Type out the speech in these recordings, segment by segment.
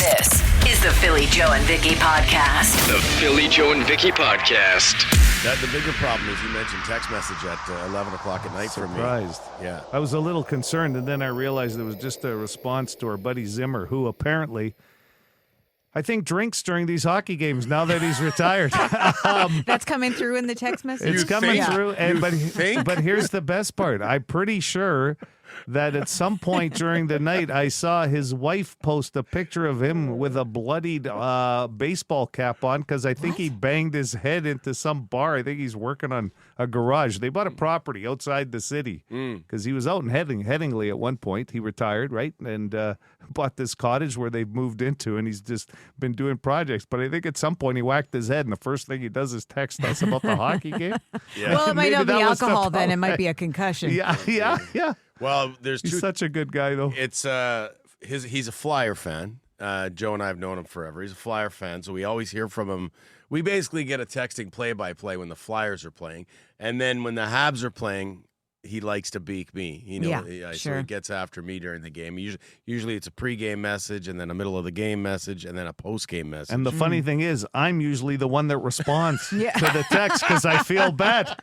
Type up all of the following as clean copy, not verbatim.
This is the Philly Joe and Vicky podcast. The Philly Joe and Vicky podcast. The bigger problem is you mentioned text message at 11 o'clock at night from me. Surprised. Yeah. I was a little concerned, and then I realized it was just a response to our buddy Zimmer, who apparently, I think, drinks during these hockey games now that he's retired. That's coming through in the text message? It's coming through, and but think? here's the best part. I'm pretty sure that at some point during the night, I saw his wife post a picture of him with a bloodied baseball cap on because I think he banged his head into some bar. I think he's working on a garage. They bought a property outside the city because he was out in Headingley at one point. He retired, right, and bought this cottage where they've moved into, and he's just been doing projects. But I think at some point he whacked his head, and the first thing he does is text us about the hockey game. Yeah. Well, it might Maybe not be that was the alcohol then. It problem. might be a concussion. Yeah. Well, there's He's two. such a good guy, though. It's he's a Flyer fan. Joe and I have known him forever. He's a Flyer fan, so we always hear from him. We basically get a texting play-by-play when the Flyers are playing, and then when the Habs are playing, he likes to beak me. So sure. he gets after me during the game. Usually it's a pregame message, and then a middle of the game message, and then a postgame message. And the funny thing is, I'm usually the one that responds Yeah. to the text because I feel bad.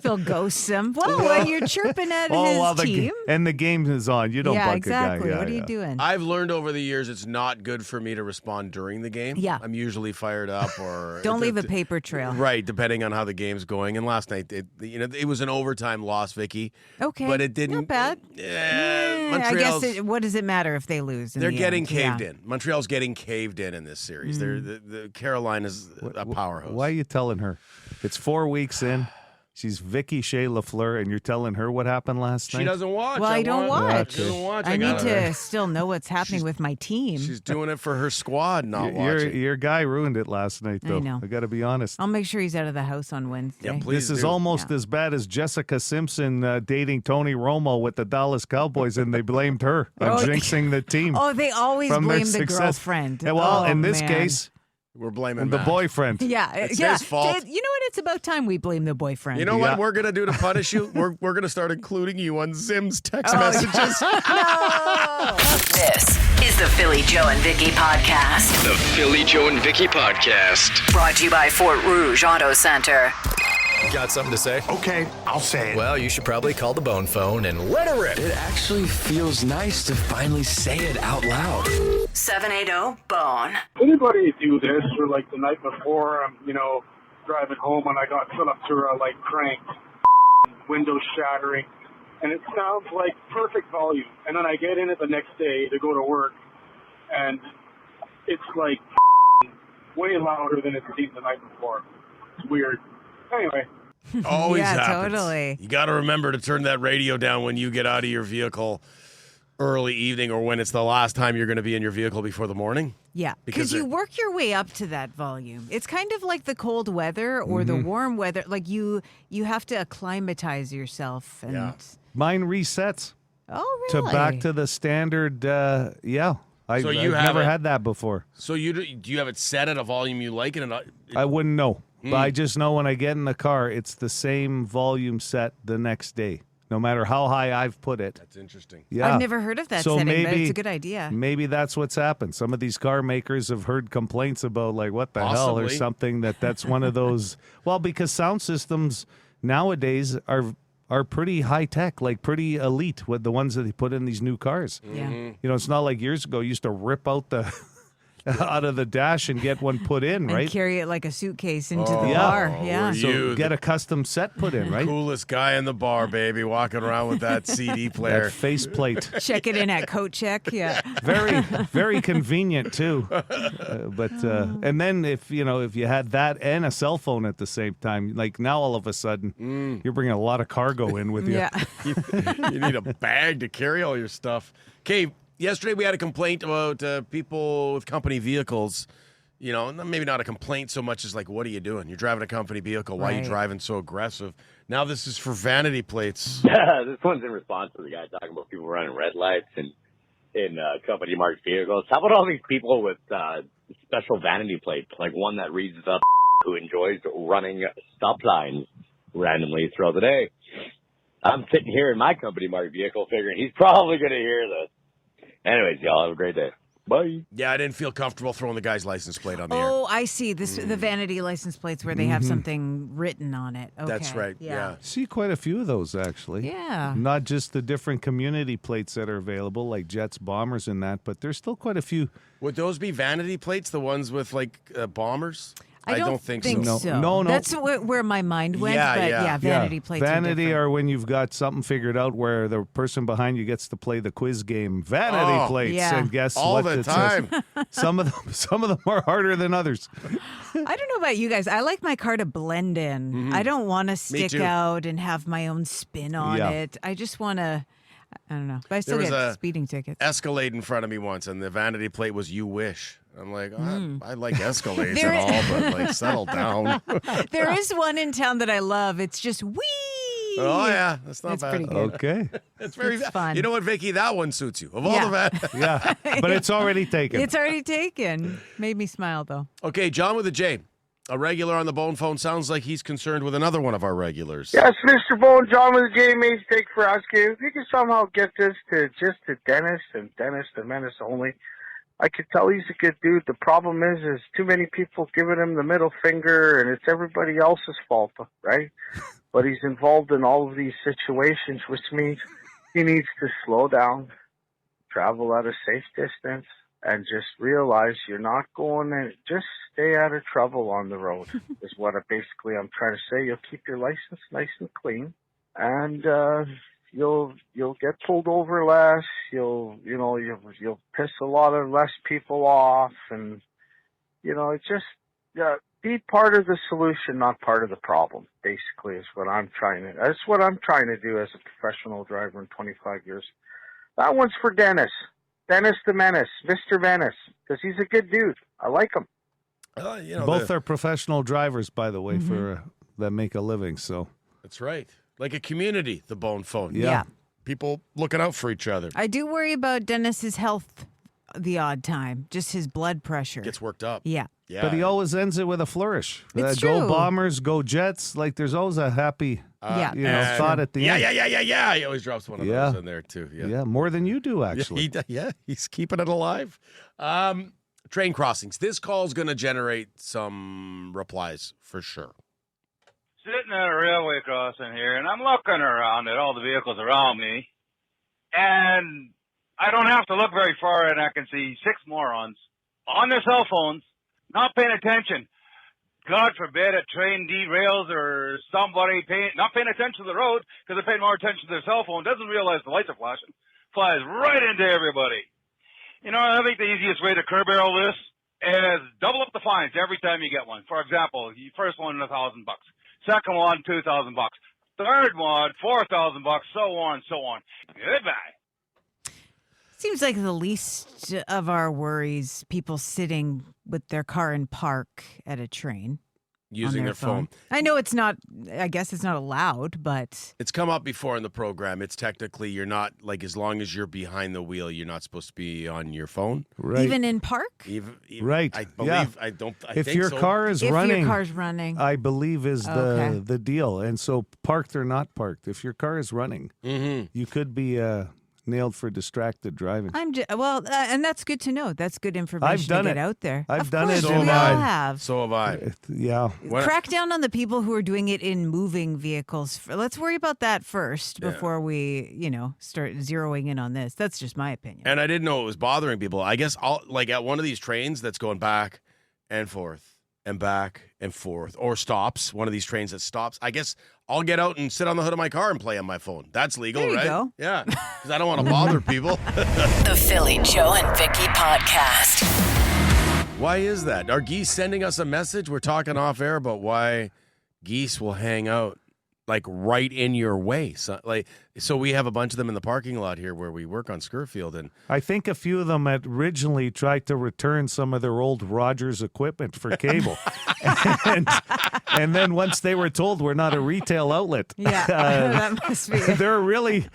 Phil ghosts him. Well, you're chirping at his team. And the game is on. You don't Yeah, bug exactly. a guy. What are you doing? I've learned over the years it's not good for me to respond during the game. Yeah. I'm usually fired up or Don't leave a paper trail. Right, depending on how the game's going. And last night, it was an overtime loss, Vicky. Okay. But it didn't. Not bad. I Montreal's, guess what does it matter if they lose? they're getting end? caved in. Montreal's getting caved in this series. The Carolina's a powerhouse. Why are you telling her? It's 4 weeks in. She's Vicky Shea Lafleur, and you're telling her what happened last night? She doesn't watch. Well, I don't watch. She doesn't watch. I need gotta- to still know what's happening with my team. She's doing it for her squad, not Your watching. your guy ruined it last night, though. I know. I got to be honest. I'll make sure he's out of the house on Wednesday. Yeah, please This is do. almost as bad as Jessica Simpson dating Tony Romo with the Dallas Cowboys, and they blamed her on jinxing the team. Oh, they always from their blame the success. girlfriend. Yeah, well, Oh, in this man. case, We're blaming the Matt. boyfriend. Yeah, It's yeah. his fault. You know what? It's about time we blame the boyfriend. You know Yeah. what we're gonna do to punish you? We're gonna start including you on Zim's text Oh, messages. No. This is the Philly Joe and Vicky podcast. The Philly Joe and Vicky podcast. Brought to you by Fort Rouge Auto Center. Got something to say? Okay, I'll say it. Well, you should probably call the bone phone and let her rip. It actually feels nice to finally say it out loud. 780-BONE. Anybody do this or like the night before I'm, driving home and I got Philip Tura like cranked, windows shattering, and it sounds like perfect volume. And then I get in it the next day to go to work and it's like way louder than it seemed the night before. It's weird. Anyway. Always Yeah, happens. totally. You got to remember to turn that radio down when you get out of your vehicle early evening or when it's the last time you're going to be in your vehicle before the morning. Yeah, Because because you it- work your way up to that volume. It's kind of like the cold weather or the warm weather. Like you have to acclimatize yourself. And Yeah. Mine resets Oh, to really? back to the standard. I've So you never haven't- had that before. So do you have it set at a volume you like and I wouldn't know, but I just know when I get in the car, it's the same volume set the next day, no matter how high I've put it. That's interesting. Yeah. I've never heard of that So setting, but maybe- it's a good idea. Maybe that's what's happened. Some of these car makers have heard complaints about like what the hell or Possibly. something that's one of those. Well, because sound systems nowadays are pretty high tech, like pretty elite with the ones that they put in these new cars. Yeah. It's not like years ago you used to rip out the out of the dash and get one put in, And right? carry it like a suitcase into the Yeah. bar. Yeah. were So you get a custom set put in, right? Coolest guy in the bar, baby, walking around with that CD player. That faceplate. Check it in at coat check. Yeah. Very, very convenient too. And then if you had that and a cell phone at the same time, like now all of a sudden you're bringing a lot of cargo in with you. Yeah. You need a bag to carry all your stuff. Okay, yesterday we had a complaint about people with company vehicles. Maybe not a complaint so much as like, what are you doing? You're driving a company vehicle. Why are you Right. driving so aggressive? Now this is for vanity plates. This one's in response to the guy talking about people running red lights and in company marked vehicles. How about all these people with special vanity plates, like one that reads up who enjoys running stop signs randomly throughout the day? I'm sitting here in my company marked vehicle figuring he's probably going to hear this. Anyways, y'all have a great day. Bye. Yeah, I didn't feel comfortable throwing the guy's license plate on the air. Oh, I see. The vanity license plates where they have something written on it. Okay. That's right. Yeah. See quite a few of those, actually. Yeah. Not just the different community plates that are available, like Jets, Bombers, and that, but there's still quite a few. Would those be vanity plates, the ones with like bombers? I don't think so. so. No. That's where my mind went. Yeah, but yeah. vanity plates. Vanity are are when you've got something figured out where the person behind you gets to play the quiz game. Vanity plates, yeah. and guess All what the it time. says. Some of them are harder than others. I don't know about you guys. I like my car to blend in. I don't want to stick too. out and have my own spin on Yeah. it. I just want to. I don't know. But I still There was get a speeding tickets. Escalade in front of me once, and the vanity plate was "You Wish." I'm like, I like Escalades There- and all, but like, settle down. There is one in town that I love. It's just wee. Oh yeah, that's not It's bad. pretty good. Okay. It's very It's fun. You know what, Vicky? That one suits you. Of all Yeah. the van. Yeah, but it's already taken. It's already taken. Made me smile though. Okay, John with a J. A regular on the bone phone sounds like he's concerned with another one of our regulars. Yes, Mr. Bone, John with the J. Mays, thank you for asking. If you can somehow get this to just to Dennis and Dennis the Menace only, I could tell he's a good dude. The problem is too many people giving him the middle finger, and it's everybody else's fault, right? But he's involved in all of these situations, which means he needs to slow down, travel at a safe distance, and just realize you're not going to just stay out of trouble on the road is what I'm trying to say. You'll keep your license nice and clean, and you'll get pulled over less. You'll piss a lot of less people off, and it's just be part of the solution, not part of the problem. Basically, is what I'm trying to. That's what I'm trying to do as a professional driver in 25 years. That one's for Dennis. Dennis the Menace, Mr. Menace, because he's a good dude. I like him. Both are professional drivers, by the way, for that make a living. So That's right. Like a community, the bone phone. yeah. People looking out for each other. I do worry about Dennis's health the odd time, just his blood pressure. Gets worked up. Yeah. Yeah. But he always ends it with a flourish. It's Go true. Bombers, go Jets. Like there's always a happy, Yeah. and- thought at the end. Yeah. He always drops one of Yeah. those in there too. Yeah. Yeah, more than you do actually. He's keeping it alive. Train crossings. This call's going to generate some replies for sure. Sitting at a railway crossing here, and I'm looking around at all the vehicles around me, and I don't have to look very far, and I can see 6 morons on their cell phones, not paying attention. God forbid a train derails or somebody not paying attention to the road because they're paying more attention to their cell phone, doesn't realize the lights are flashing, flies right into everybody. I think the easiest way to curb barrel this is double up the fines every time you get one. For example, the first one $1,000, second one $2,000, third one $4,000, so on, so on. Goodbye. Seems like the least of our worries, people sitting with their car in park at a train. Using on their phone. I know it's not, I guess it's not allowed, but. It's come up before in the program. It's technically, you're not, like, as long as you're behind the wheel, you're not supposed to be on your phone. Right. Even in park? Right. I believe, I if think your so. car is If running, your car's running. I believe is Okay. the deal. And so parked or not parked, if your car is running, you could be nailed for distracted driving. And that's good to know. That's good information I've done to get it. out there. I've Of done course, it we in all my- have. So have I. Yeah. Crack down on the people who are doing it in moving vehicles. Let's worry about that first before we, start zeroing in on this. That's just my opinion. And I didn't know it was bothering people. I guess at one of these trains that's going back and forth and back and forth, or stops, one of these trains that stops, I guess I'll get out and sit on the hood of my car and play on my phone. That's legal, There you right? go. Yeah, because I don't want to bother people. The Philly Joe and Vicky Podcast. Why is that? Are Geese sending us a message? We're talking off air about why Geese will hang out like right in your way. So we have a bunch of them in the parking lot here where we work on Scurfield, and I think a few of them had originally tried to return some of their old Rogers equipment for cable. and then once they were told we're not a retail outlet, Yeah, that must be it. they're really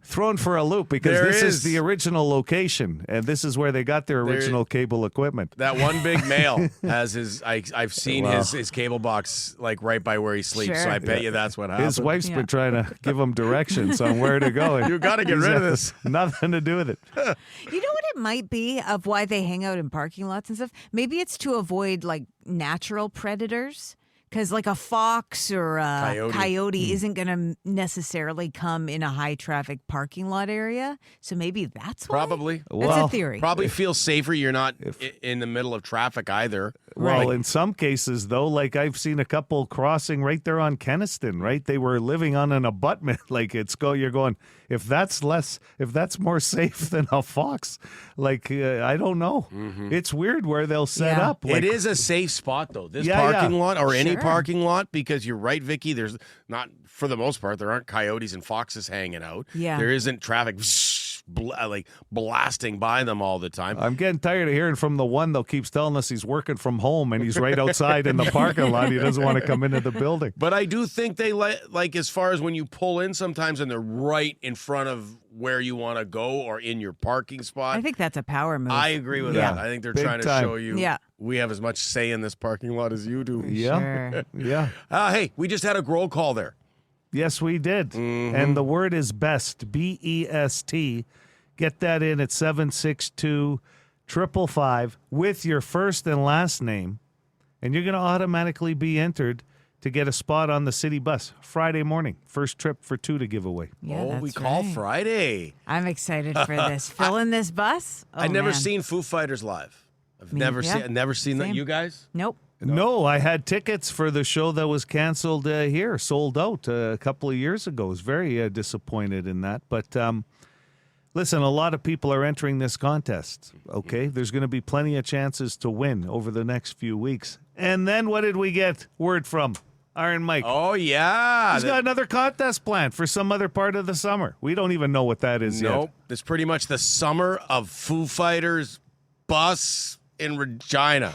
thrown for a loop because There this is. is the original location, and this is where they got their original cable equipment. that one big male has his. I've seen his cable box like right by where he sleeps. So Sure. I bet you that's what happened. His wife's been trying to give him directions on where to go. You got to get rid of this. Nothing to do with it. You know what it it might be of why they hang out in parking lots and stuff? Maybe it's to avoid like natural predators. Because like a fox or a coyote isn't going to necessarily come in a high traffic parking lot area. So maybe that's why. Probably. That's a theory. Probably feel safer. You're not in the middle of traffic either. Well, in some cases, though, like I've seen a couple crossing right there on Kenniston, right? They were living on an abutment. Like you're going, if that's more safe than a fox, like I don't know. Mm-hmm. It's weird where they'll set up. Like, it is a safe spot, though. This parking lot or any Sure. parking lot, because you're right, Vicky. There's not, for the most part, there aren't coyotes and foxes hanging out. Yeah. There isn't traffic like blasting by them all the time. I'm getting tired of hearing from the one that keeps telling us he's working from home and he's right outside in the parking lot. He doesn't want to come into the building. But I do think they like as far as when you pull in sometimes and they're right in front of where you want to go or in your parking spot. I think that's a power move. I agree with Yeah. that. I think they're Big trying time. to show you we have as much say in this parking lot as you do. Yeah. Sure. Yeah. Hey, we just had a roll call there. Yes, we did. Mm-hmm. And the word is best, B-E-S-T. Get that in at 762-555 with your first and last name, and you're going to automatically be entered to get a spot on the city bus Friday morning. First trip for 2 to give away. Yeah, that's we call right. Friday. I'm excited for this. Fill in this bus? Oh, I've never man. seen Foo Fighters live. I've Me- never yeah. seen that. Same. You guys? Nope. No, I had tickets for the show that was canceled here, sold out a couple of years ago. I was very disappointed in that. But listen, a lot of people are entering this contest, okay? There's going to be plenty of chances to win over the next few weeks. And then what did we get word from? Iron Mike. Oh, yeah. He's got another contest planned for some other part of the summer. We don't even know what that is Nope. yet. It's pretty much the summer of Foo Fighters bus in Regina.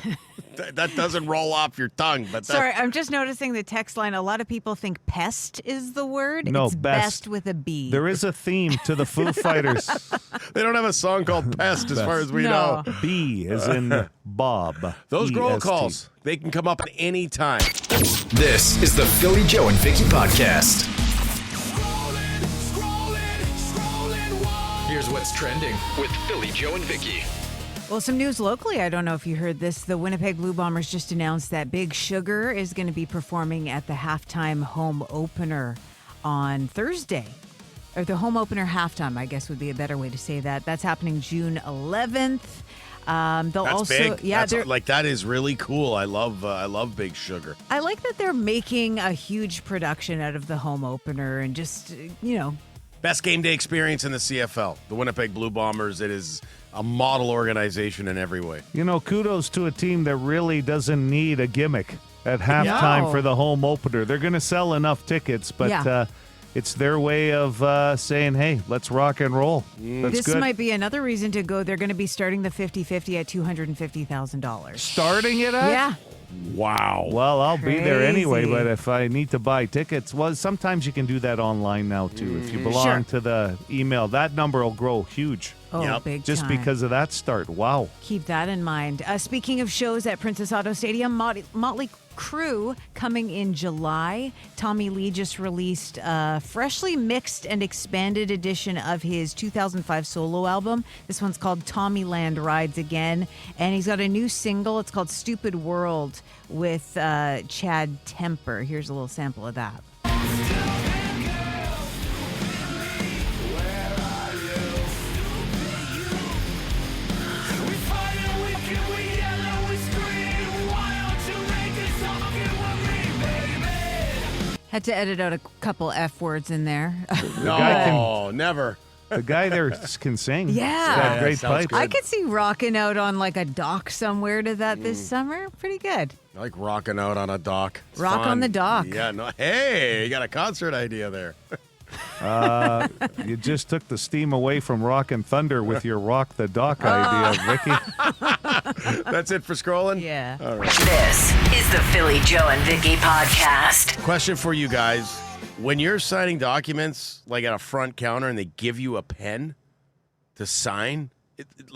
That doesn't roll off your tongue, but Sorry, I'm just noticing the text line. A lot of people think pest is the word. No, it's best. with a B. There is a theme to the Foo Fighters. they don't have a song called Pest as far as we know. B as in Bob. Those roll EST. calls, they can come up at any time. This is the Philly Joe and Vicky Podcast. Here's what's trending With Philly Joe and Vicky. Well, some news locally. I don't know if you heard this. The Winnipeg Blue Bombers just announced that Big Sugar is going to be performing at the halftime home opener on Thursday. Or the home opener halftime, I guess would be a better way to say that. That's happening June 11th. They'll That's also, big. yeah, That's, like that is really cool. I love Big Sugar. I like that they're making a huge production out of the home opener and just, Best game day experience in the CFL. The Winnipeg Blue Bombers. It is a model organization in every way. You know, kudos to a team that really doesn't need a gimmick at halftime for the home opener. They're going to sell enough tickets, but it's their way of saying, hey, let's rock and roll. That's this good. might be another reason to go. They're going to be starting the 50-50 at $250,000. Starting it at? Yeah. Wow. Well, I'll be there anyway, Crazy. but if I need to buy tickets, well, sometimes you can do that online now, too. If you belong to the email, that number will grow huge. Oh, big Just time. because of that start. Wow. Keep that in mind. Speaking of shows at Princess Auto Stadium, Motley Crue coming in July. Tommy Lee just released a freshly mixed and expanded edition of his 2005 solo album. This one's called Tommy Land Rides Again. And he's got a new single. It's called Stupid World with Chad Temper. Here's a little sample of that. Had to edit out a couple F words in there. No, never. The guy there can sing. Yeah. He's got great sounds pipes. I could see rocking out on like a dock somewhere to that this summer. Pretty good. I like rocking out on a dock. It's Rock fun. on the dock. Yeah, no. Hey, you got a concert idea there. You just took the steam away from Rock and Thunder with your Rock the Dock idea, Vicky. That's it for scrolling? Yeah. All right. This is the Philly Joe and Vicky Podcast. Question for you guys. When you're signing documents, like at a front counter, and they give you a pen to sign,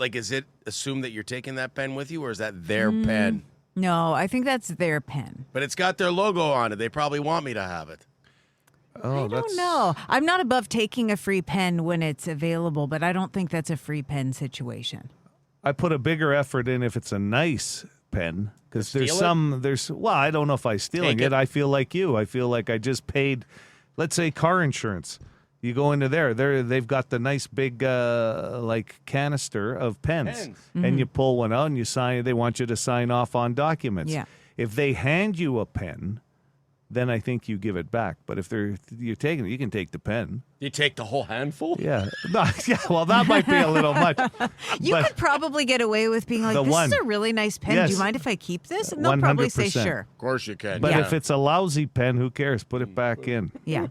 is it assumed that you're taking that pen with you, or is that their pen? No, I think that's their pen. But it's got their logo on it. They probably want me to have it. Oh, I don't know. I'm not above taking a free pen when it's available, but I don't think that's a free pen situation. I put a bigger effort in if it's a nice pen because Steal there's well, I don't know if I stealing it. I feel like you. I feel like I just paid, let's say, car insurance. You go into they've got the nice big like canister of pens. And you pull one out and you sign. They want you to sign off on documents. Yeah. If they hand you a pen, then I think you give it back. But if you're taking it, you can take the pen. You take the whole handful? Yeah. No, yeah. Well, that might be a little much. You but could probably get away with being like, this is a really nice pen. Yes. Do you mind if I keep this? And they'll probably say 100%. sure. Of course you can. But Yeah. if it's a lousy pen, who cares? Put it back in. Yeah.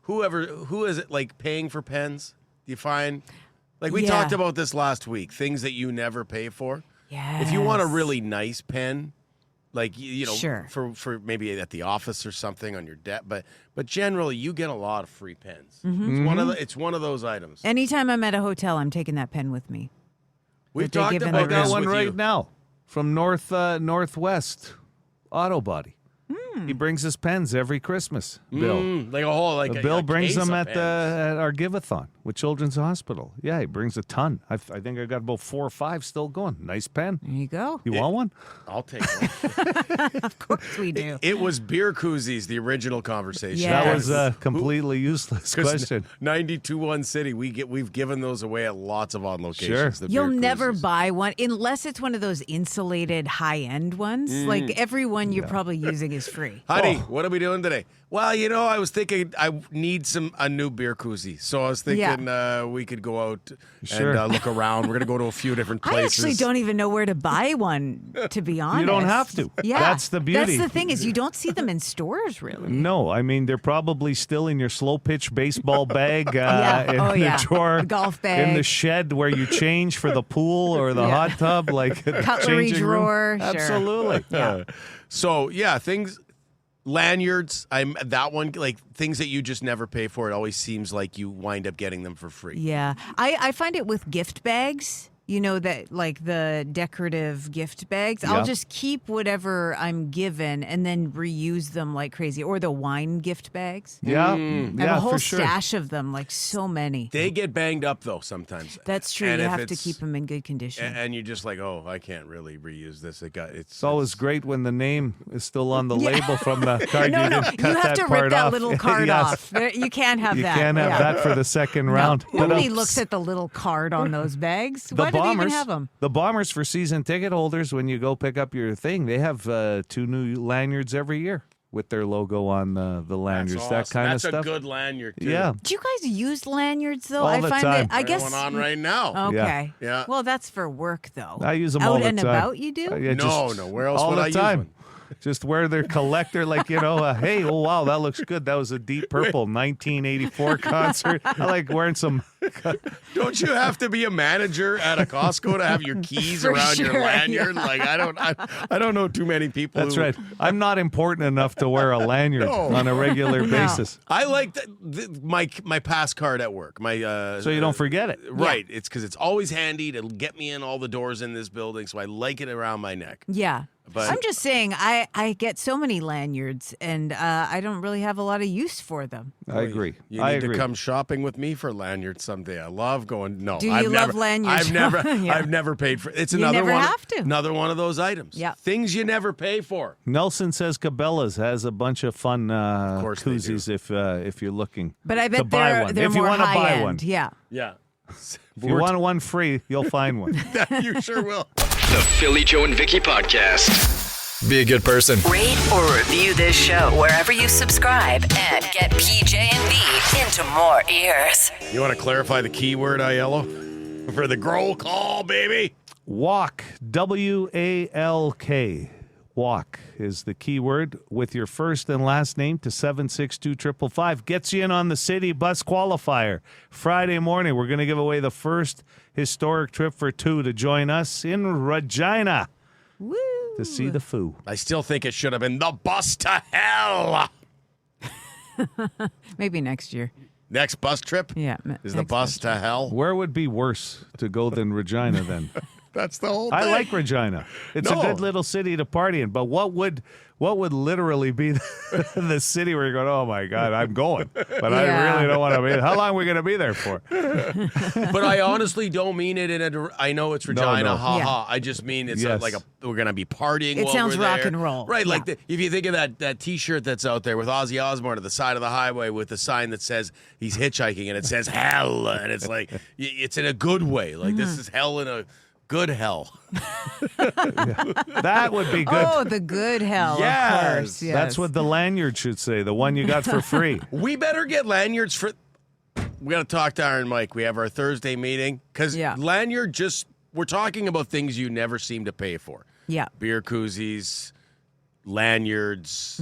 Who is it like paying for pens? Do you find like we Yeah. talked about this last week? Things that you never pay for. Yeah. If you want a really nice pen, like you know, Sure. for maybe at the office or something on your desk, but generally you get a lot of free pens. Mm-hmm. It's one of those items. Anytime I'm at a hotel, I'm taking that pen with me. We've they talked give in about the I got this one with right you. now from Northwest Auto Body. He brings us pens every Christmas. Bill. Like a whole like Bill a brings case them of at pens. at our give-a-thon with Children's Hospital. Yeah, he brings a ton. I think I got about 4 or 5 still going. Nice pen. There you go. You want one? I'll take one. Of course we do. It was beer koozies, the original conversation. Yes. That was a completely useless 'Cause question. 92.1 City, we've given those away at lots of on locations. Sure. the You'll beer never koozies. buy one unless it's one of those insulated high-end ones. Like every one you're probably using is free. Honey, what are we doing today? Well, you know, I was thinking I need a new beer koozie. So I was thinking we could go out Sure. and look around. We're going to go to a few different I places. actually don't even know where to buy one, to be honest. You don't have to. Yeah. That's the beauty. That's the thing is you don't see them in stores, really. No, I mean they're probably still in your slow pitch baseball bag Yeah. in Oh, the yeah. drawer, A golf in the bag. shed where you change for the pool or the Yeah. hot tub, like Cutlery changing room. drawer, sure. Absolutely. Yeah. So yeah, things. Lanyards, that one, like things that you just never pay for. It always seems like you wind up getting them for free. Yeah. I find it with gift bags. You know, that like the decorative gift bags. Yeah. I'll just keep whatever I'm given and then reuse them like crazy. Or the wine gift bags. Yeah, I yeah, have a whole for sure. stash of them, like so many. They get banged up though sometimes. That's true. And You if have to it's- keep them in good condition. And you're just like, oh, I can't really reuse this. It's always great when the name is still on the label from the card. no, you no, didn't you cut have that to part rip that off. little card Yes. off. You can't have You that. can't have Yeah. that for the second round. But, Nobody looks at the little card on those bags. Why do they even have them? The Bombers for season ticket holders, when you go pick up your thing, they have 2 new lanyards every year with their logo on the lanyards. That kind That's of stuff. a good lanyard too. Yeah. Do you guys use lanyards though? All I the find time. that I guess Going on right now. Okay. Yeah. Well, that's for work though. I use them Out all the and time. about. You do? Yeah, No, no. Where else all would the I use time. one? Just wear their collector, like, hey, oh, wow, that looks good. That was a Deep Purple 1984 concert. I like wearing some. Don't you have to be a manager at a Costco to have your keys For around your sure, lanyard? yeah. Like I don't know too many people. That's who- right. I'm not important enough to wear a lanyard No. on a regular basis. I like my pass card at work. My So you don't forget it. Right. It's because it's always handy to get me in all the doors in this building, so I like it around my neck. Yeah. But- I'm just saying, I get so many lanyards, and I don't really have a lot of use for them. I agree. You I need agree. to come shopping with me for lanyards someday. I love going. No, Do you I've love never, lanyards? I've Yeah. I've never paid for. It's You another never one. have to. Another one of those items. Yeah. Things you never pay for. Nelson says Cabela's has a bunch of fun course they do. koozies if you're looking But I to bet buy they're one. they're if you more want to high buy end. one. Yeah. Yeah. If you want one free, you'll find one. You sure will. The Philly Joe and Vicky Podcast. Be a good person. Rate or review this show wherever you subscribe and get PJ and B into more ears. You want to clarify the keyword, Aiello? For the growl call, baby. Walk, WALK. Walk is the keyword with your first and last name to 762-555. Gets you in on the city bus qualifier. Friday morning, we're going to give away the first historic trip for 2 to join us in Regina Woo. to see the Foo. I still think it should have been the bus to hell. Maybe next year. Next bus trip? Yeah. Is the next bus to hell? Where would be worse to go than Regina then? That's the whole thing. I like Regina. It's a good little city to party in. But what would literally be the city where you're going, oh, my God, I'm going. But I really don't want to be. How long are we going to be there for? But I honestly don't mean it I know it's Regina, No. ha. I just mean it's we're going to be partying It while sounds we're there. rock and roll. Right, like if you think of that T-shirt that's out there with Ozzy Osbourne at the side of the highway with the sign that says he's hitchhiking and it says hell, and it's like, it's in a good way. Like, this is hell in a good hell. That would be good. Oh, the good hell, Yes. of course. Yes. That's what the lanyard should say, the one you got for free. We better get lanyards for... We got to talk to Iron Mike. We have our Thursday meeting. Because lanyard we're talking about things you never seem to pay for. Yeah. Beer koozies, lanyards,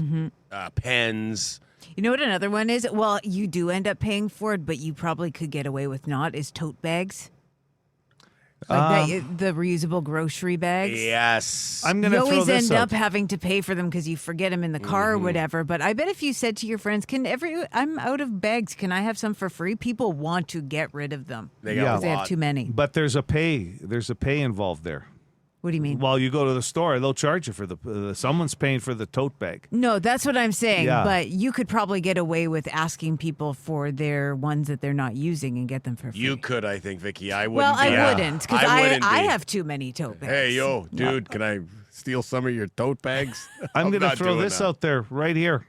pens. You know what another one is? Well, you do end up paying for it, but you probably could get away with not, is tote bags. Like the reusable grocery bags. Yes. I'm going to throw always this end out. up having to pay for them because you forget them in the car or whatever. But I bet if you said to your friends, I'm out of bags. Can I have some for free? People want to get rid of them. They got because they have too many. But there's a pay involved there. What do you mean? While you go to the store, they'll charge you for someone's paying for the tote bag. No, that's what I'm saying. Yeah. But you could probably get away with asking people for their ones that they're not using and get them for free. You could, I think, Vicky. I wouldn't. Well, be. I wouldn't because wouldn't I be. have too many tote bags. Hey, yo, dude, can I steal some of your tote bags? I'm going to not throw doing this that. out there right here.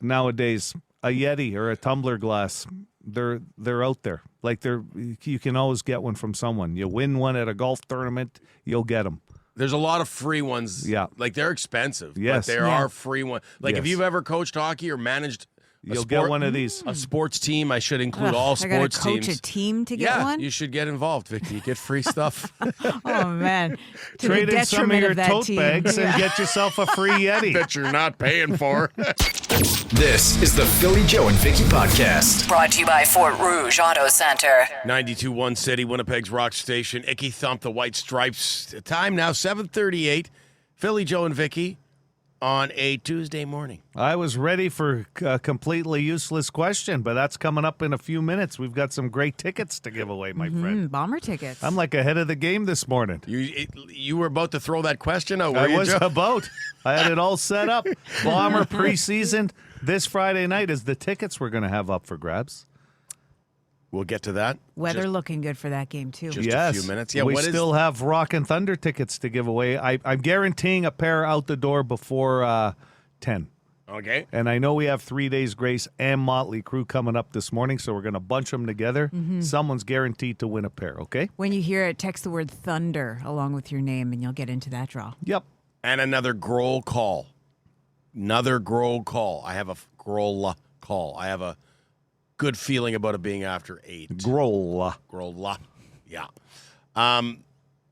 Nowadays, a Yeti or a tumbler glass, they're out there. Like you can always get one from someone. You win one at a golf tournament, you'll get them. There's a lot of free ones. Yeah. Like, they're expensive. Yes. But there are free ones. Like, if Yes. you've ever coached hockey or managed You'll get one of these. A sports team. I should include Ugh, all I sports gotta coach teams. a team to get one? You should get involved, Vicky. You get free stuff. Oh, man. To Trade the in some of detriment your of that tote team. bags and get yourself a free Yeti. that you're not paying for. This is the Philly Joe and Vicky podcast. Brought to you by Fort Rouge Auto Center. 92.1 City, Winnipeg's rock station. Icky Thump, the White Stripes. Time now, 7:38. Philly Joe and Vicky on a Tuesday morning. I was ready for a completely useless question, but that's coming up in a few minutes. We've got some great tickets to give away, my friend. Bomber tickets. I'm like ahead of the game this morning. You were about to throw that question out, were I you, was Joe? about. I had it all set up. Bomber preseason. This Friday night is the tickets we're going to have up for grabs. We'll get to that. Weather looking good for that game, too. Just Yes. a few minutes. Yeah, we what is- still have Rock and Thunder tickets to give away. I'm guaranteeing a pair out the door before 10. Okay. And I know we have 3 Days Grace and Motley Crue coming up this morning, so we're going to bunch them together. Someone's guaranteed to win a pair, okay? When you hear it, text the word thunder along with your name, and you'll get into that draw. Yep. And another Grohl call. Another Grohl call. I have a Grohl call. I have a good feeling about it being after 8. Grohl. Grohl. Yeah.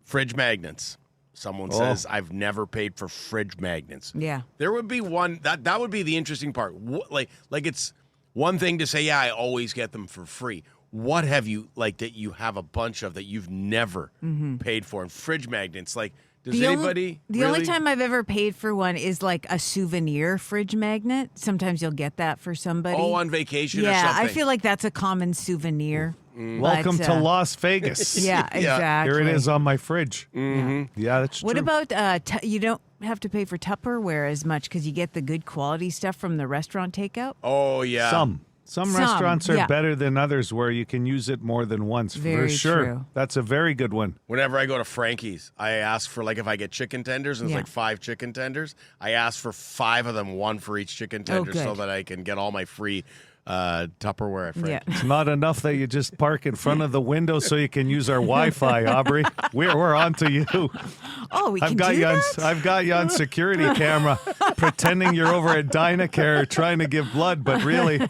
Fridge magnets. Someone says, I've never paid for fridge magnets. Yeah. There would be one, that would be the interesting part. Like it's one thing to say, yeah, I always get them for free. What have you, like, that you have a bunch of that you've never paid for? And fridge magnets, like, does anybody The only time I've ever paid for one is like a souvenir fridge magnet. Sometimes you'll get that for somebody. Oh, on vacation or yeah, something. I feel like that's a common souvenir. Welcome to Las Vegas. Yeah, exactly. Here it is on my fridge. Yeah, that's true. What about you don't have to pay for Tupperware as much because you get the good quality stuff from the restaurant takeout? Oh, yeah. Some restaurants are yeah. better than others where you can use it more than once. Very for sure. true. That's a very good one. Whenever I go to Frankie's, I ask for, like, if I get chicken tenders, and it's Yeah. like 5 chicken tenders, I ask for 5 of them, 1 for each chicken tender, so good. that I can get all my free Tupperware at Frankie's. Yeah. It's not enough that you just park in front of the window so you can use our Wi-Fi, Aubrey. We're on to you. Oh, we can I've got do you that? I've got you on security camera pretending you're over at Dynacare trying to give blood, but really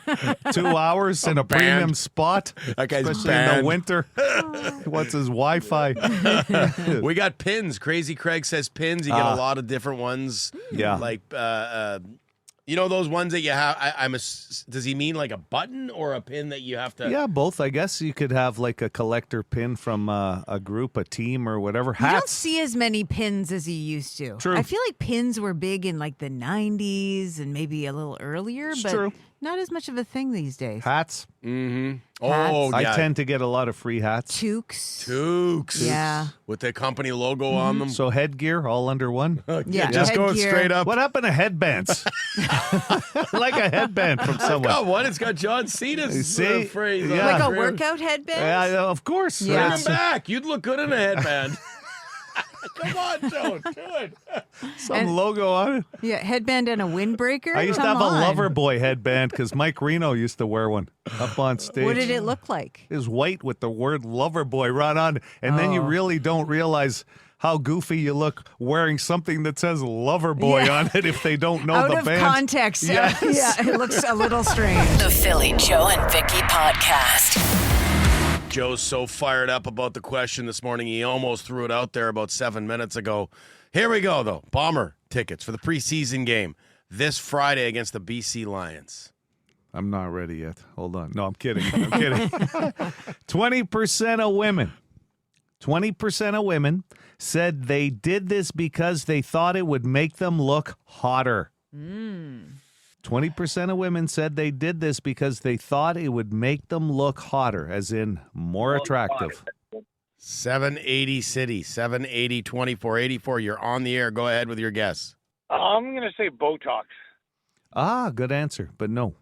2 hours in a banned. premium spot, That guy's especially in the banned. winter. What's his Wi-Fi? We got pins. Crazy Craig says pins. You get a lot of different ones. Yeah. Like, you know those ones that you have? Does he mean like a button or a pin that you have to? Yeah, both. I guess you could have like a collector pin from a group, a team, or whatever. You don't Hats. see as many pins as you used to. True. I feel like pins were big in like the 90s and maybe a little earlier, It's but true. not as much of a thing these days. Hats. Mm-hmm. Hats. Oh, yeah. I tend to get a lot of free hats. Toques. Yeah. With the company logo on them. So headgear all under one. Yeah. Just going Headgear. straight up. What happened to headbands? Like a headband from I've someone. got one. It's got John Cena's See? phrase Yeah. on Like it. a workout headband? Yeah, of course. Yeah. Bring him back. You'd look good in a headband. Come on, Joe. Do it. Some logo on it. Yeah, headband and a windbreaker? I used to Come have on. a lover boy headband because Mike Reno used to wear one up on stage. What did it look like? It was white with the word lover boy right on. And then you really don't realize how goofy you look wearing something that says lover boy Yeah. on it if they don't know Out the of band. context. Yes. Yeah, it looks a little strange. The Philly Joe and Vicky Podcast. Joe's so fired up about the question this morning, he almost threw it out there about 7 minutes ago. Here we go, though. Bomber tickets for the preseason game this Friday against the BC Lions. I'm not ready yet. Hold on. No, I'm kidding. 20% of women said they did this because they thought it would make them look hotter. 20% of women said they did this because they thought it would make them look hotter, as in more attractive. 780 City, 780 2484. You're on the air. Go ahead with your guess. I'm going to say Botox. Ah, good answer, but no.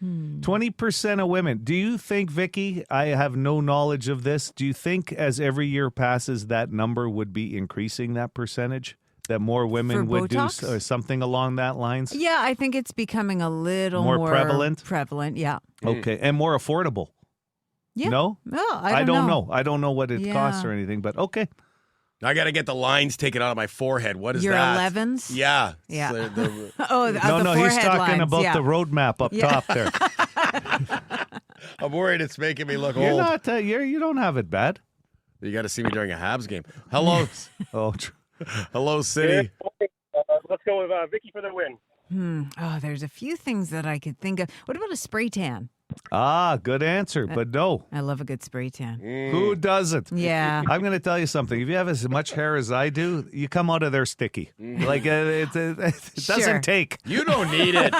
20% of women. Do you think, Vicky, I have no knowledge of this, do you think as every year passes that number would be increasing, that percentage? That more women For would Botox? do something along that lines? Yeah, I think it's becoming a little More more prevalent? Prevalent, yeah. Okay, and more affordable. Yeah. No? No, I don't know. I don't know what it costs Yeah. or anything, but okay. I got to get the lines taken out of my forehead. What is Your that? 11s? Yeah. Yeah. The- Oh, No, the he's forehead talking lines, about yeah. the roadmap up top there. I'm worried it's making me look You're old. not, you don't have it bad. You got to see me during a Habs game. Hello. Oh, Hello, City. Let's go with Vicky for the win. Oh, there's a few things that I could think of. What about a spray tan? good answer, but no. I love a good spray tan. Who doesn't? Yeah. I'm going to tell you something. If you have as much hair as I do, you come out of there sticky. Like it doesn't Sure. take. You don't need it.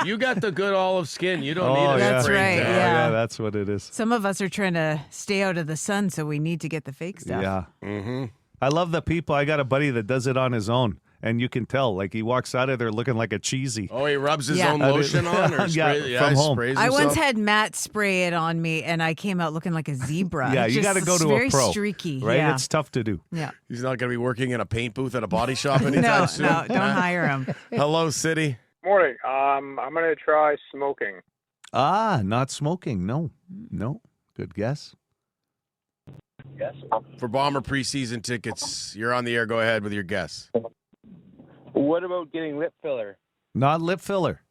You got the good olive skin. You don't need it. That's spray right, tan. yeah. That's what it is. Some of us are trying to stay out of the sun, so we need to get the fake stuff. Yeah. Mm-hmm. I love the people. I got a buddy that does it on his own, and you can tell. Like he walks out of there looking like a cheesy. Oh, he rubs his Yeah. own lotion on, or Yeah, spray, from he home. sprays I himself? once had Matt spray it on me, and I came out looking like a zebra. Yeah, It's you got to just go to very a pro. streaky. Right? Yeah. It's tough to do. Yeah. He's not going to be working in a paint booth at a body shop anytime No, soon. no, don't hire him. Hello, City. Morning. I'm going to try smoking. Not smoking. No. Good guess. Yes. For Bomber preseason tickets, you're on the air. Go ahead with your guess. What about getting lip filler? Not lip filler.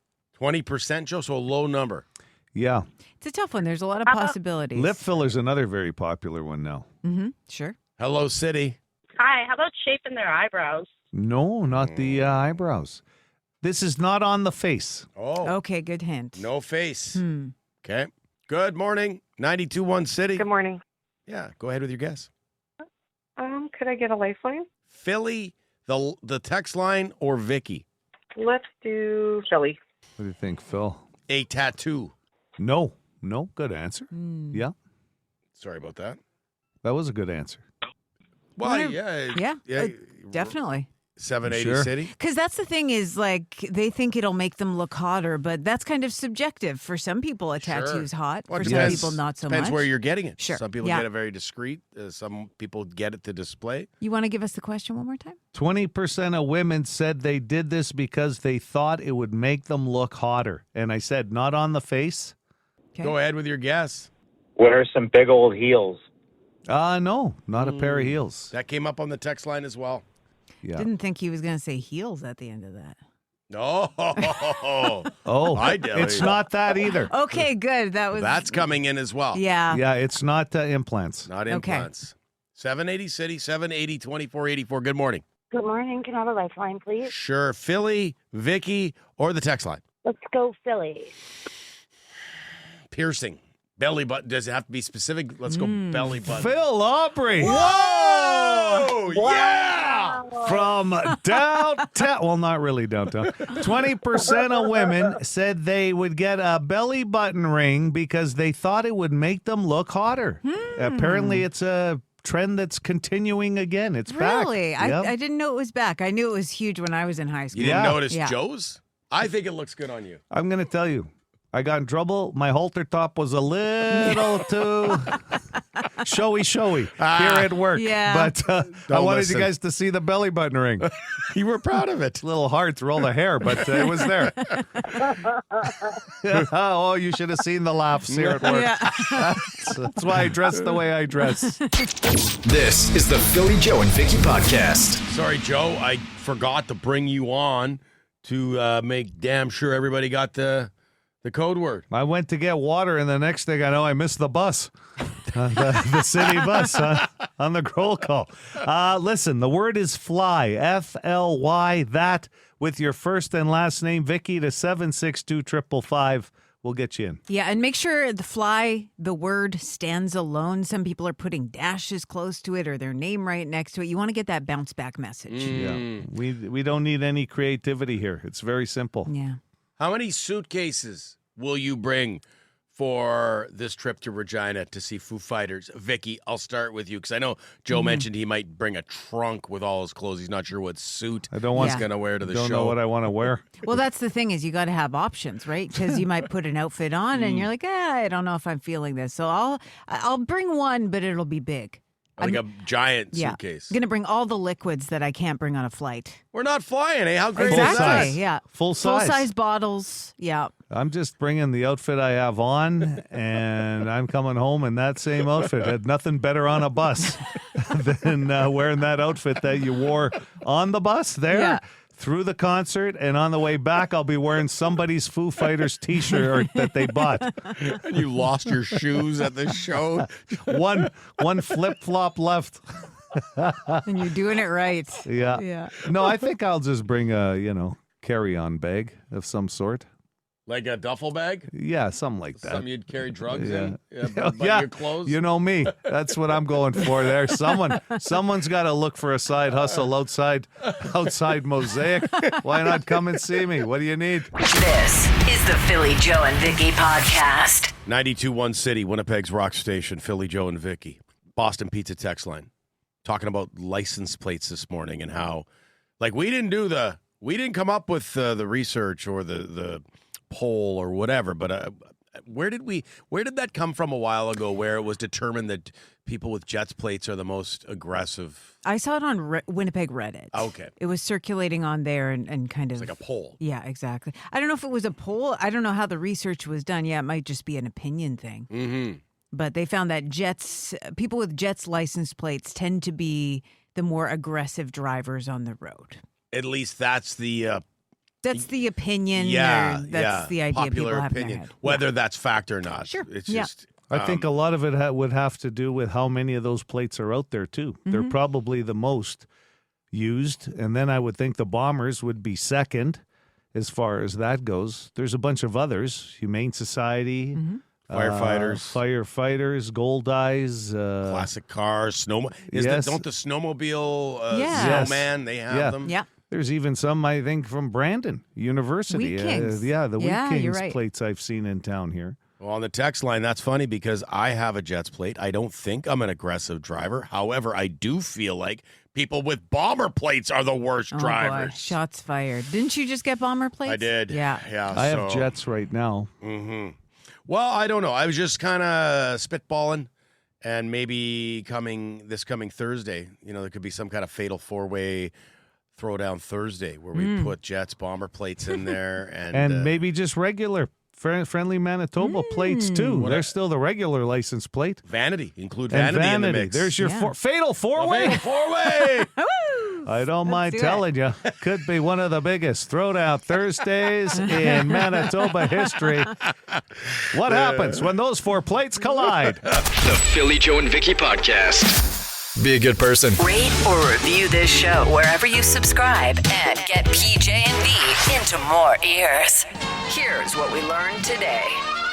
20%, Joe, so a low number. Yeah. It's a tough one. There's a lot of possibilities. Lip filler's another very popular one now. Mm-hmm. Sure. Hello, City. Hi, how about shaping their eyebrows? No, not the eyebrows. This is not on the face. Oh, Okay, good hint. no face. Hmm. Okay. Good morning. 92.1 City. Good morning. Yeah, go ahead with your guess. Could I get a lifeline? Philly, the text line, or Vicky? Let's do Philly. What do you think, Phil? A tattoo. No. Good answer. Hmm. Yeah, Sorry about that. that was a good answer. Well, Wonder- yeah. Yeah, definitely. 780 Sure. City. Because that's the thing is, like, they think it'll make them look hotter, but that's kind of subjective. For some people, a tattoo's hot. Well, For it some depends- people, not so Depends much. where you're getting it. Sure. Some people Yeah. get it very discreet. Some people get it to display. You want to give us the question one more time? 20% of women said they did this because they thought it would make them look hotter. And I said, not on the face? Okay. Go ahead with your guess. Wear some big old heels. No, not a pair of heels. That came up on the text line as well. Yeah. Didn't think he was going to say heels at the end of that. No. Oh, I did. it's not that either. Okay, good. That was. That's coming in as well. Yeah. Yeah, it's not implants. Not Okay. implants. 780 City, 780 2484. Good morning. Good morning. Can I have a lifeline, please? Sure. Philly, Vicky, or the text line? Let's go Philly. Piercing. Belly button. Does it have to be specific? Let's go belly button. Phil Aubrey Whoa! Yeah! from Downtown. Well, not really downtown. 20% of women said they would get a belly button ring because they thought it would make them look hotter. Apparently, it's a trend that's continuing again. It's back. Really? Yep. I didn't know it was back. I knew it was huge when I was in high school. You didn't notice Yeah. Joe's? I think it looks good on you. I'm going to tell you. I got in trouble. My halter top was a little too showy here at work. Yeah. But I Don't wanted listen. you guys to see the belly button ring. You were proud of it. Little heart through all the hair, but it was there. Oh, you should have seen the laughs here at work. Yeah. That's why I dress the way I dress. This is the Philly Joe and Vicky podcast. Sorry, Joe. I forgot to bring you on to make damn sure everybody got the code word. I went to get water, and the next thing I know, I missed the bus, the city bus on the roll call. Listen, the word is fly, F-L-Y, that with your first and last name, Vicky, to 762-555. We'll get you in. Yeah, and make sure the word stands alone. Some people are putting dashes close to it or their name right next to it. You want to get that bounce back message. Yeah, we don't need any creativity here. It's very simple. Yeah. How many suitcases will you bring for this trip to Regina to see Foo Fighters? Vicky, I'll start with you because I know Joe mentioned he might bring a trunk with all his clothes. He's not sure what suit he's going to wear to the show. Don't know what I want to wear. Well, that's the thing is you got to have options, right? Because you might put an outfit on and you're like, I don't know if I'm feeling this. So I'll bring one, but it'll be big. Like a giant Yeah. suitcase. I'm going to bring all the liquids that I can't bring on a flight. We're not flying, eh? How great Exactly, is that? yeah. Full size. Full-size bottles, yeah. I'm just bringing the outfit I have on, and I'm coming home in that same outfit. Had nothing better on a bus than wearing that outfit that you wore on the bus there. Yeah. Through the concert, and on the way back, I'll be wearing somebody's Foo Fighters T-shirt that they bought. You lost your shoes at the show. One flip-flop left. And you're doing it right. Yeah. Yeah. No, I think I'll just bring a, carry-on bag of some sort. Like a duffel bag? Yeah, something like that. Something you'd carry drugs Yeah. in? Yeah, but your clothes? You know me. That's what I'm going for there. Someone's got to look for a side hustle outside Mosaic. Why not come and see me? What do you need? This is the Philly Joe and Vicky podcast. 92.1 City, Winnipeg's rock station, Philly Joe and Vicky. Boston Pizza text line. Talking about license plates this morning and how, like, we didn't come up with the research or the poll or whatever, but where did that come from a while ago where it was determined that people with Jets plates are the most aggressive? I saw it on Winnipeg Reddit. Okay. It was circulating on there and kind of. It's like a poll. Yeah, exactly. I don't know if it was a poll. I don't know how the research was done. Yeah, it might just be an opinion thing. Mm-hmm. But they found that people with Jets license plates tend to be the more aggressive drivers on the road. At least that's the opinion. yeah, or that's the idea popular people have in their opinion. head. Whether that's fact or not, Sure. It's Yeah. just. I think a lot of it would have to do with how many of those plates are out there, too. They're probably the most used. And then I would think the Bombers would be second as far as that goes. There's a bunch of others. Humane Society. Firefighters, Gold Eyes. Classic cars, don't the snowmobile Yeah. snowman, they have them? Yeah. There's even some, I think, from Brandon University. Wheat Kings. The Wheat Yeah, Kings you're right. plates I've seen in town here. Well, on the text line, that's funny because I have a Jets plate. I don't think I'm an aggressive driver. However, I do feel like people with bomber plates are the worst Oh, drivers. boy. Shots fired. Didn't you just get bomber plates? I did. Yeah. I have Jets right now. Mm-hmm. Well, I don't know. I was just kind of spitballing, and maybe this coming Thursday, there could be some kind of fatal four-way throwdown Thursday where we put Jets bomber plates in there, and maybe just regular friendly Manitoba plates too. They're still the regular license plate. Vanity, include vanity in the mix. There's your fatal four-way. Fatal four-way. I don't mind do it. telling you, could be one of the biggest throwdown Thursdays in Manitoba history. What happens when those four plates collide? The Philly Joe and Vicky podcast. Be a good person. Rate or review this show wherever you subscribe and get PJ and V into more ears. Here's what we learned today.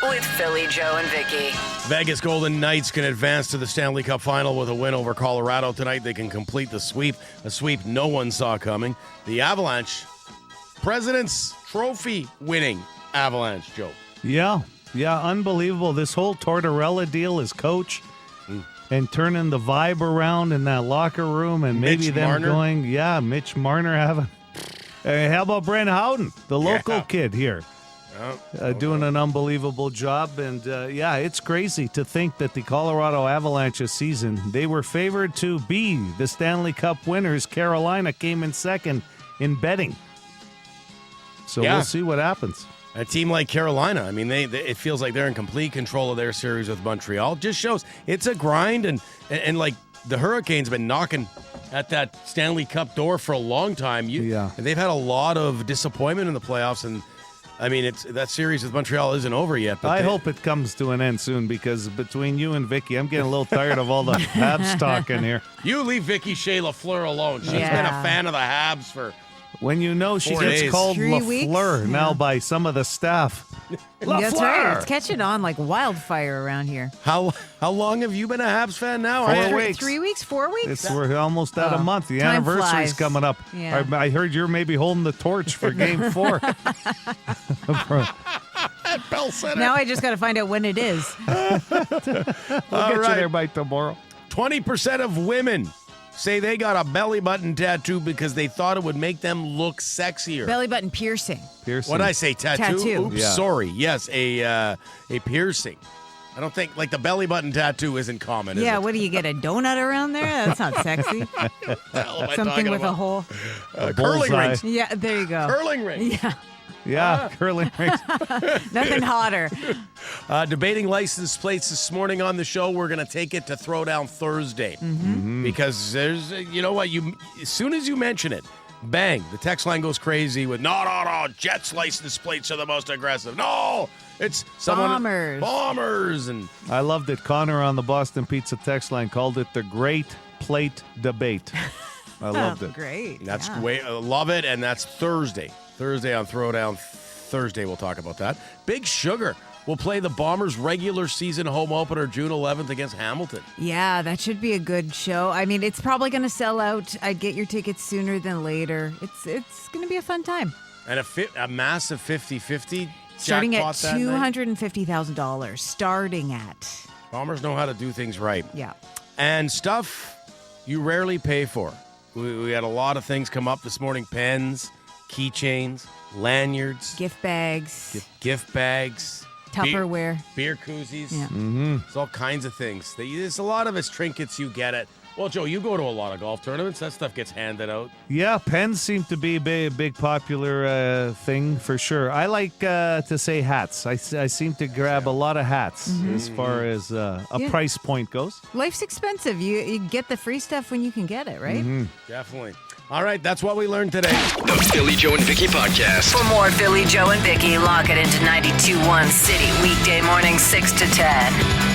with Philly, Joe, and Vicky. Vegas Golden Knights can advance to the Stanley Cup Final with a win over Colorado tonight. They can complete the sweep, a sweep no one saw coming. The Avalanche, President's Trophy winning Avalanche, Joe. Yeah, unbelievable. This whole Tortorella deal as coach and turning the vibe around in that locker room and maybe Mitch them Marner. going, Mitch Marner having. How about Brent Howden, the local kid here? Doing an unbelievable job. And, it's crazy to think that the Colorado Avalanche this season, they were favored to be the Stanley Cup winners. Carolina came in second in betting. So we'll see what happens. A team like Carolina, I mean, it feels like they're in complete control of their series with Montreal. Just shows it's a grind, and like the Hurricanes been knocking at that Stanley Cup door for a long time. And they've had a lot of disappointment in the playoffs, and I mean, that series with Montreal isn't over yet. But I hope it comes to an end soon, because between you and Vicky, I'm getting a little tired of all the Habs talking here. You leave Vicky Shea Lafleur alone. She's been a fan of the Habs for. When you know she 4 gets days. called 3 weeks? Lafleur now by some of the staff. That's right. It's catching on like wildfire around here. How long have you been a Habs fan now? 4 weeks. 3 weeks? 4 weeks? We're almost at a month. The time anniversary's flies. coming up. Yeah. I heard you're maybe holding the torch for Game 4. Bell said it. Now I just got to find out when it is. We'll get you there by tomorrow. 20% of women say they got a belly button tattoo because they thought it would make them look sexier. Belly button piercing. What did I say? Tattoo? Oops, sorry. Yes, a piercing. I don't think, like, the belly button tattoo isn't common, is Yeah, it? what do you get, a donut around there? That's not sexy. What the hell am I Something talking with a about? hole. Curling bullseye. rings. Yeah, there you go. Curling rings. Yeah, curling rings. nothing hotter. Debating license plates this morning on the show. We're going to take it to Throwdown Thursday. Because there's, you know what, as soon as you mention it, bang, the text line goes crazy with, no, Jets license plates are the most aggressive. No, it's someone. Bombers. And I loved it. Connor on the Boston Pizza text line called it the Great Plate Debate. I loved it. Great. That's love it, and that's Thursday. Thursday on Throwdown Thursday, we'll talk about that. Big Sugar will play the Bombers' regular season home opener June 11th against Hamilton. Yeah, that should be a good show. I mean, it's probably going to sell out. I'd get your tickets sooner than later. It's going to be a fun time. And a massive 50-50 Starting at jackpot that night. $250,000. Starting at. Bombers know how to do things right. Yeah. And stuff you rarely pay for. We had a lot of things come up this morning. Pens, keychains, lanyards. Gift bags. Gift bags. Tupperware. Beer koozies. Yeah. It's all kinds of things. There's a lot of it's trinkets you get at. Well, Joe, you go to a lot of golf tournaments. That stuff gets handed out. Yeah, pens seem to be a big popular thing for sure. I like to say hats. I seem to grab a lot of hats as far as a price point goes. Life's expensive. You get the free stuff when you can get it, right? Definitely. All right, that's what we learned today. The Philly, Joe, and Vicky Podcast. For more Philly, Joe, and Vicky, lock it into 92.1 City, weekday morning 6 to 10.